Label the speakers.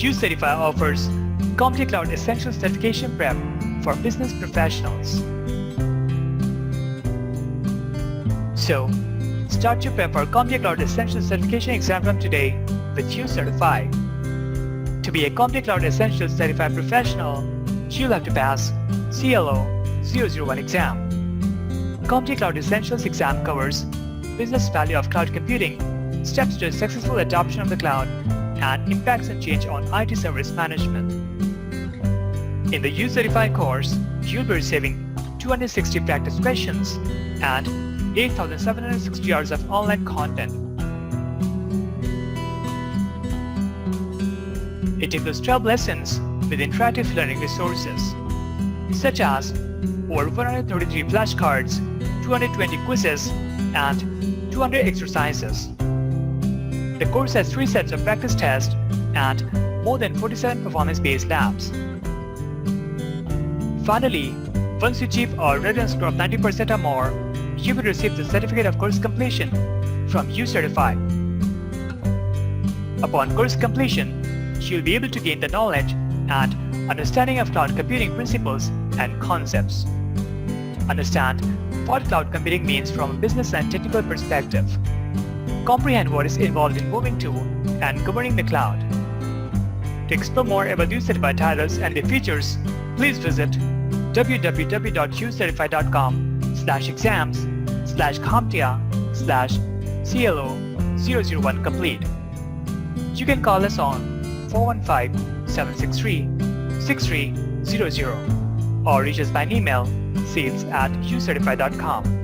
Speaker 1: uCertify offers CompTIA Cloud Essentials Certification Prep for business professionals. So, start your prep for CompTIA Cloud Essentials Certification exam from today with uCertify. To be a CompTIA Cloud Essentials Certified professional, you'll have to pass CLO-001 exam. CompTIA Cloud Essentials exam covers business value of cloud computing, steps to successful adoption of the cloud, and impacts and change on IT service management. In the uCertify course, you'll be receiving 260 practice questions and 8,760 hours of online content. It includes 12 lessons with interactive learning resources, such as over 133 flashcards, 220 quizzes, and 200 exercises. The course has 3 sets of practice tests and more than 47 performance-based labs. Finally, once you achieve a readiness score of 90% or more, you will receive the certificate of course completion from uCertify. Upon course completion, you will be able to gain the knowledge and understanding of cloud computing principles and concepts. Understand what cloud computing means from a business and technical perspective. Comprehend what is involved in moving to and governing the cloud. To explore more about uCertify titles and their features, please visit www.ucertify.com/exams/CompTIA/CLO-001 complete. You can call us on 415-763-6300 or reach us by an email sales@ucertify.com.